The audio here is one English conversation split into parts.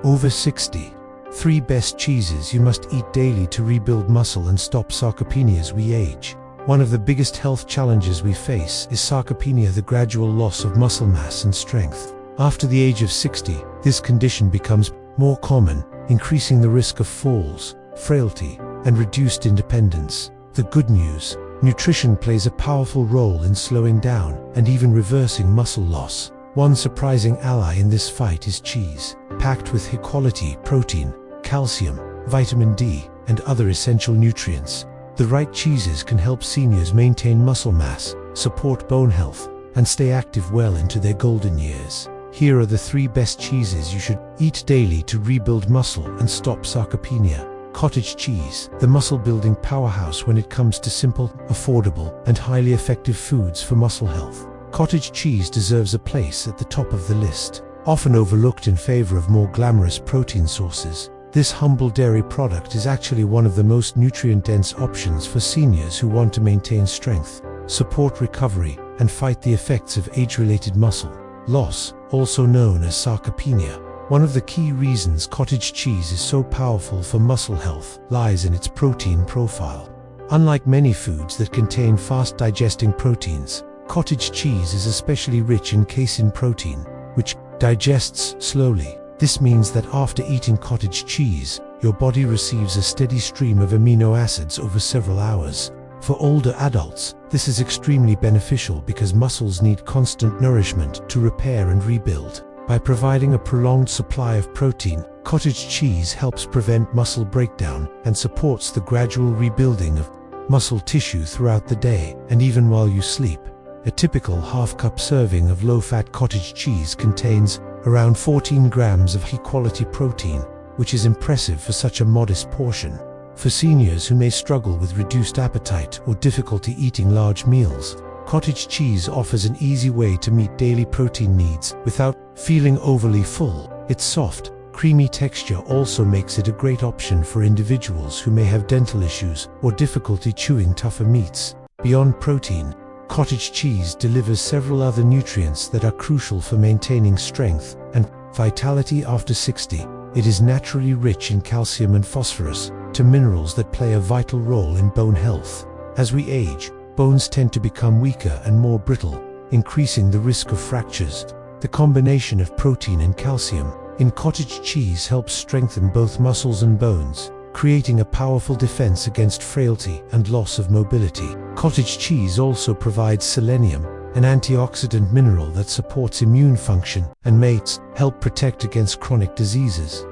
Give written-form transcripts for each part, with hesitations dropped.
Over 60. 3 best cheeses you must eat daily to rebuild muscle and stop sarcopenia as we age. One of the biggest health challenges we face is sarcopenia, the gradual loss of muscle mass and strength. After the age of 60, this condition becomes more common, increasing the risk of falls, frailty, and reduced independence. The good news: nutrition plays a powerful role in slowing down and even reversing muscle loss. One surprising ally in this fight is cheese, packed with high-quality protein, calcium, vitamin D, and other essential nutrients. The right cheeses can help seniors maintain muscle mass, support bone health, and stay active well into their golden years. Here are the 3 best cheeses you should eat daily to rebuild muscle and stop sarcopenia. Cottage cheese, the muscle-building powerhouse when it comes to simple, affordable, and highly effective foods for muscle health. Cottage cheese deserves a place at the top of the list. Often overlooked in favor of more glamorous protein sources, this humble dairy product is actually one of the most nutrient-dense options for seniors who want to maintain strength, support recovery, and fight the effects of age-related muscle loss, also known as sarcopenia. One of the key reasons cottage cheese is so powerful for muscle health lies in its protein profile. Unlike many foods that contain fast-digesting proteins, cottage cheese is especially rich in casein protein, which digests slowly. This means that after eating cottage cheese, your body receives a steady stream of amino acids over several hours. For older adults, this is extremely beneficial because muscles need constant nourishment to repair and rebuild. By providing a prolonged supply of protein, cottage cheese helps prevent muscle breakdown and supports the gradual rebuilding of muscle tissue throughout the day and even while you sleep. A typical half-cup serving of low-fat cottage cheese contains around 14 grams of high-quality protein, which is impressive for such a modest portion. For seniors who may struggle with reduced appetite or difficulty eating large meals, cottage cheese offers an easy way to meet daily protein needs without feeling overly full. Its soft, creamy texture also makes it a great option for individuals who may have dental issues or difficulty chewing tougher meats. Beyond protein, cottage cheese delivers several other nutrients that are crucial for maintaining strength and vitality after 60. It is naturally rich in calcium and phosphorus, two minerals that play a vital role in bone health. As we age, bones tend to become weaker and more brittle, increasing the risk of fractures. The combination of protein and calcium in cottage cheese helps strengthen both muscles and bones, creating a powerful defense against frailty and loss of mobility. Cottage cheese also provides selenium, an antioxidant mineral that supports immune function and may help protect against chronic diseases.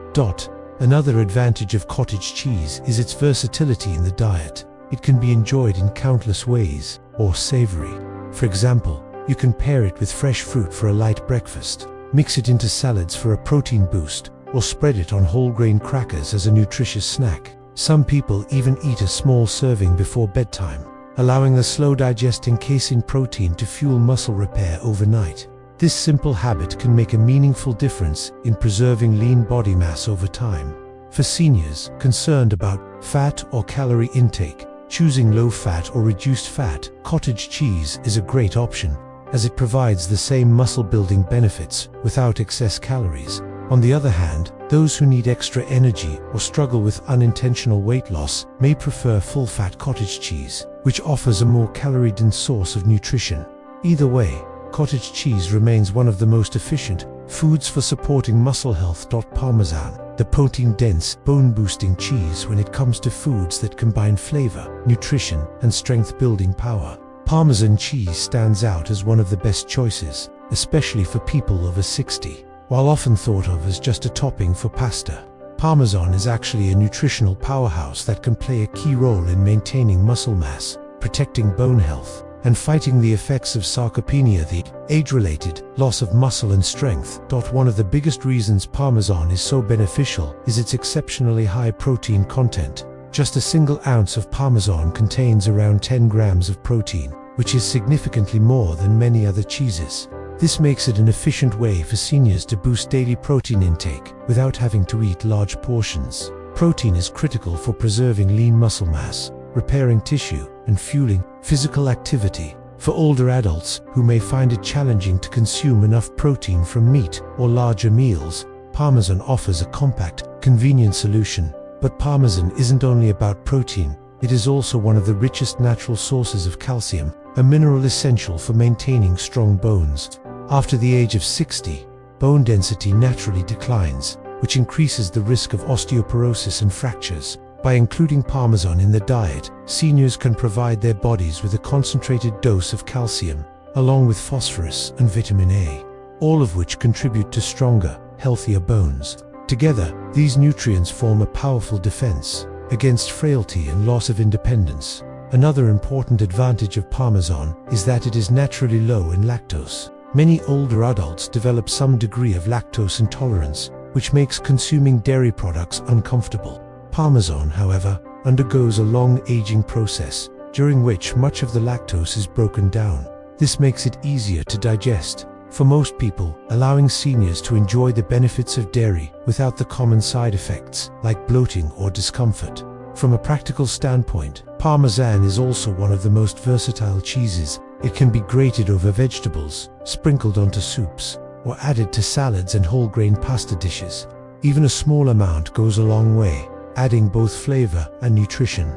Another advantage of cottage cheese is its versatility in the diet. It can be enjoyed in countless ways, or savory. For example, you can pair it with fresh fruit for a light breakfast, mix it into salads for a protein boost, or spread it on whole grain crackers as a nutritious snack. Some people even eat a small serving before bedtime, allowing the slow-digesting casein protein to fuel muscle repair overnight. This simple habit can make a meaningful difference in preserving lean body mass over time. For seniors concerned about fat or calorie intake, choosing low-fat or reduced-fat cottage cheese is a great option, as it provides the same muscle-building benefits without excess calories. On the other hand, those who need extra energy or struggle with unintentional weight loss may prefer full-fat cottage cheese, which offers a more calorie-dense source of nutrition. Either way, cottage cheese remains one of the most efficient foods for supporting muscle health. Parmesan, the protein-dense, bone-boosting cheese when it comes to foods that combine flavor, nutrition, and strength-building power. Parmesan cheese stands out as one of the best choices, especially for people over 60. While often thought of as just a topping for pasta, Parmesan is actually a nutritional powerhouse that can play a key role in maintaining muscle mass, protecting bone health, and fighting the effects of sarcopenia, the age-related loss of muscle and strength. One of the biggest reasons Parmesan is so beneficial is its exceptionally high protein content. Just a single ounce of Parmesan contains around 10 grams of protein, which is significantly more than many other cheeses. This makes it an efficient way for seniors to boost daily protein intake without having to eat large portions. Protein is critical for preserving lean muscle mass, repairing tissue, and fueling physical activity. For older adults who may find it challenging to consume enough protein from meat or larger meals, Parmesan offers a compact, convenient solution. But Parmesan isn't only about protein, it is also one of the richest natural sources of calcium, a mineral essential for maintaining strong bones. After the age of 60, bone density naturally declines, which increases the risk of osteoporosis and fractures. By including Parmesan in the diet, seniors can provide their bodies with a concentrated dose of calcium, along with phosphorus and vitamin A, all of which contribute to stronger, healthier bones. Together, these nutrients form a powerful defense against frailty and loss of independence. Another important advantage of Parmesan is that it is naturally low in lactose. Many older adults develop some degree of lactose intolerance, which makes consuming dairy products uncomfortable. Parmesan, however, undergoes a long aging process, during which much of the lactose is broken down. This makes it easier to digest for most people, allowing seniors to enjoy the benefits of dairy without the common side effects like bloating or discomfort. From a practical standpoint, Parmesan is also one of the most versatile cheeses. It can be grated over vegetables, sprinkled onto soups, or added to salads and whole grain pasta dishes. Even a small amount goes a long way, adding both flavor and nutrition.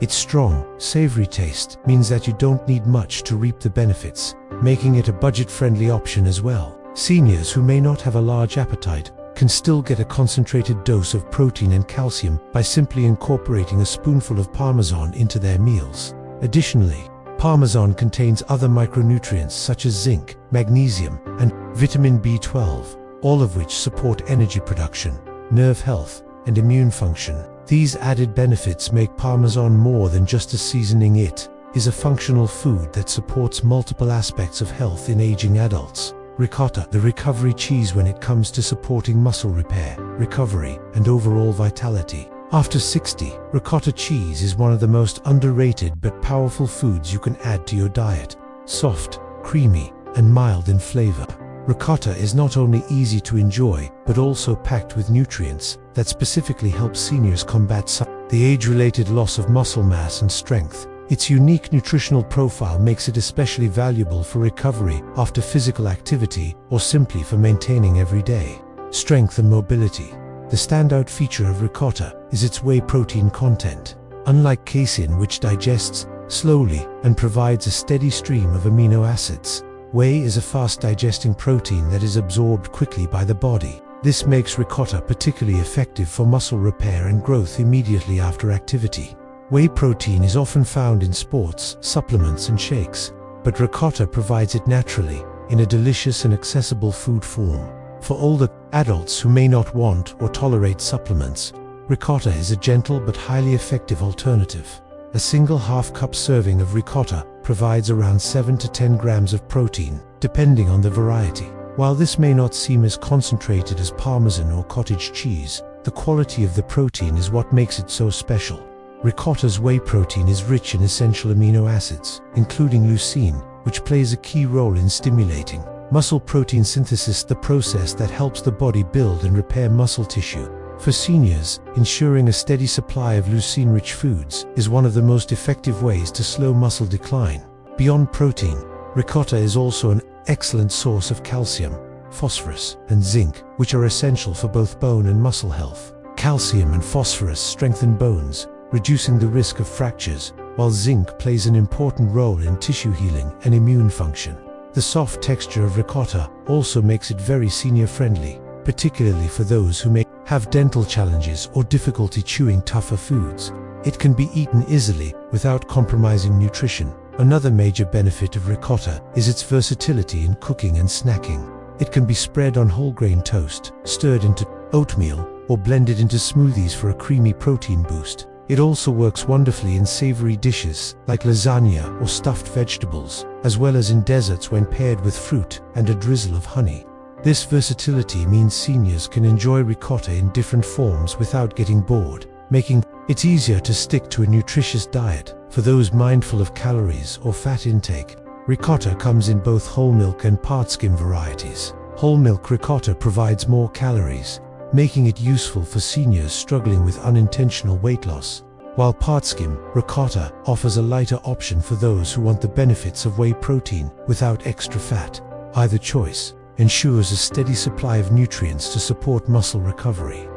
Its strong, savory taste means that you don't need much to reap the benefits, making it a budget-friendly option as well. Seniors who may not have a large appetite can still get a concentrated dose of protein and calcium by simply incorporating a spoonful of Parmesan into their meals. Additionally, Parmesan contains other micronutrients such as zinc, magnesium, and vitamin B12, all of which support energy production, nerve health, and immune function. These added benefits make Parmesan more than just a seasoning. It is a functional food that supports multiple aspects of health in aging adults. Ricotta, the recovery cheese when it comes to supporting muscle repair, recovery, and overall vitality. After 60, ricotta cheese is one of the most underrated but powerful foods you can add to your diet. Soft, creamy, and mild in flavor, ricotta is not only easy to enjoy, but also packed with nutrients that specifically help seniors combat the age-related loss of muscle mass and strength. Its unique nutritional profile makes it especially valuable for recovery after physical activity or simply for maintaining everyday strength and mobility. The standout feature of ricotta is its whey protein content. Unlike casein, which digests slowly and provides a steady stream of amino acids, whey is a fast-digesting protein that is absorbed quickly by the body. This makes ricotta particularly effective for muscle repair and growth immediately after activity. Whey protein is often found in sports, supplements, and shakes, but ricotta provides it naturally, in a delicious and accessible food form. For older adults who may not want or tolerate supplements, ricotta is a gentle but highly effective alternative. A single half-cup serving of ricotta provides around 7 to 10 grams of protein, depending on the variety. While this may not seem as concentrated as Parmesan or cottage cheese, the quality of the protein is what makes it so special. Ricotta's whey protein is rich in essential amino acids, including leucine, which plays a key role in stimulating muscle protein synthesis, the process that helps the body build and repair muscle tissue. For seniors, ensuring a steady supply of leucine-rich foods is one of the most effective ways to slow muscle decline. Beyond protein, ricotta is also an excellent source of calcium, phosphorus, and zinc, which are essential for both bone and muscle health. Calcium and phosphorus strengthen bones, reducing the risk of fractures, while zinc plays an important role in tissue healing and immune function. The soft texture of ricotta also makes it very senior-friendly, particularly for those who may have dental challenges or difficulty chewing tougher foods. It can be eaten easily without compromising nutrition. Another major benefit of ricotta is its versatility in cooking and snacking. It can be spread on whole grain toast, stirred into oatmeal, or blended into smoothies for a creamy protein boost. It also works wonderfully in savory dishes like lasagna or stuffed vegetables, as well as in desserts when paired with fruit and a drizzle of honey. This versatility means seniors can enjoy ricotta in different forms without getting bored, making it easier to stick to a nutritious diet. For those mindful of calories or fat intake, ricotta comes in both whole milk and part skim varieties. Whole milk ricotta provides more calories, making it useful for seniors struggling with unintentional weight loss, while part skim ricotta offers a lighter option for those who want the benefits of whey protein without extra fat. Either choice ensures a steady supply of nutrients to support muscle recovery.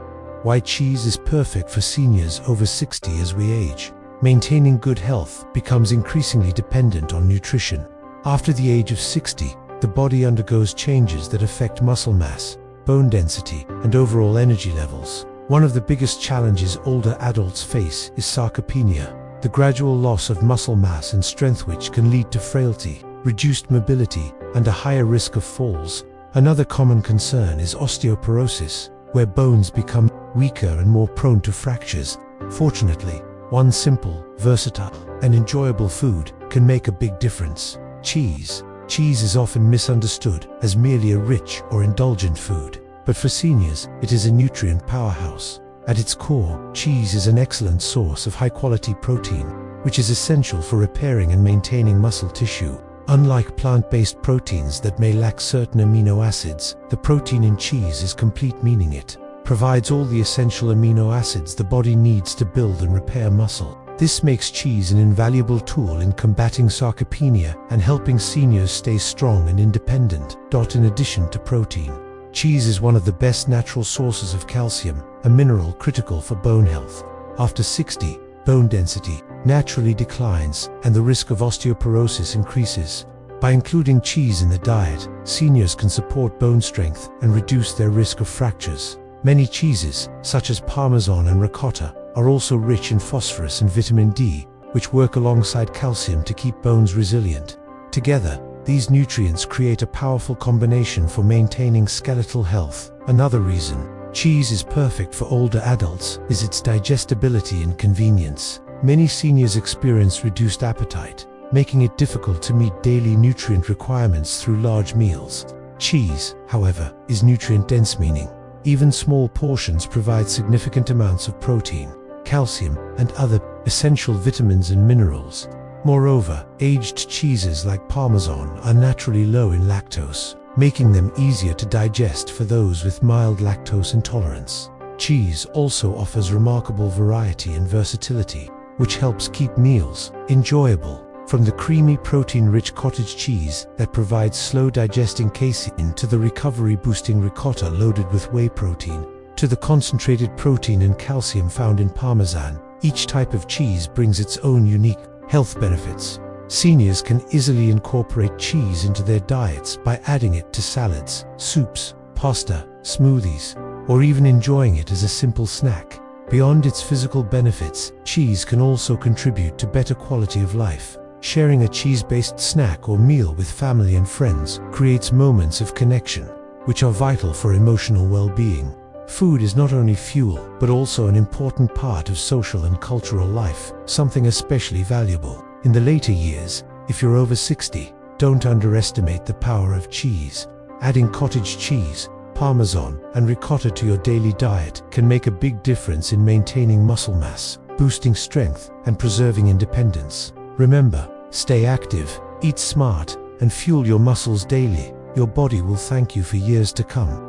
Why cheese is perfect for seniors over 60 as we age. Maintaining good health becomes increasingly dependent on nutrition. After the age of 60, the body undergoes changes that affect muscle mass, bone density, and overall energy levels. One of the biggest challenges older adults face is sarcopenia, the gradual loss of muscle mass and strength which can lead to frailty, reduced mobility, and a higher risk of falls. Another common concern is osteoporosis, where bones become weaker and more prone to fractures. Fortunately, one simple, versatile, and enjoyable food can make a big difference. Cheese. Cheese is often misunderstood as merely a rich or indulgent food, but for seniors, it is a nutrient powerhouse. At its core, cheese is an excellent source of high-quality protein, which is essential for repairing and maintaining muscle tissue. Unlike plant-based proteins that may lack certain amino acids, the protein in cheese is complete, meaning it provides all the essential amino acids the body needs to build and repair muscle. This makes cheese an invaluable tool in combating sarcopenia and helping seniors stay strong and independent. In addition to protein, cheese is one of the best natural sources of calcium, a mineral critical for bone health. After 60, bone density naturally declines and the risk of osteoporosis increases. By including cheese in the diet, seniors can support bone strength and reduce their risk of fractures. Many cheeses, such as Parmesan and ricotta, are also rich in phosphorus and vitamin D, which work alongside calcium to keep bones resilient. Together, these nutrients create a powerful combination for maintaining skeletal health. Another reason cheese is perfect for older adults is its digestibility and convenience. Many seniors experience reduced appetite, making it difficult to meet daily nutrient requirements through large meals. Cheese, however, is nutrient-dense, meaning even small portions provide significant amounts of protein, calcium, and other essential vitamins and minerals. Moreover, aged cheeses like Parmesan are naturally low in lactose, making them easier to digest for those with mild lactose intolerance. Cheese also offers remarkable variety and versatility, which helps keep meals enjoyable. From the creamy protein-rich cottage cheese that provides slow-digesting casein to the recovery-boosting ricotta loaded with whey protein, to the concentrated protein and calcium found in Parmesan, each type of cheese brings its own unique health benefits. Seniors can easily incorporate cheese into their diets by adding it to salads, soups, pasta, smoothies, or even enjoying it as a simple snack. Beyond its physical benefits, cheese can also contribute to better quality of life. Sharing a cheese-based snack or meal with family and friends creates moments of connection, which are vital for emotional well-being. Food is not only fuel, but also an important part of social and cultural life, something especially valuable in the later years. If you're over 60, don't underestimate the power of cheese. Adding cottage cheese, Parmesan, and ricotta to your daily diet can make a big difference in maintaining muscle mass, boosting strength, and preserving independence. Remember, stay active, eat smart, and fuel your muscles daily. Your body will thank you for years to come.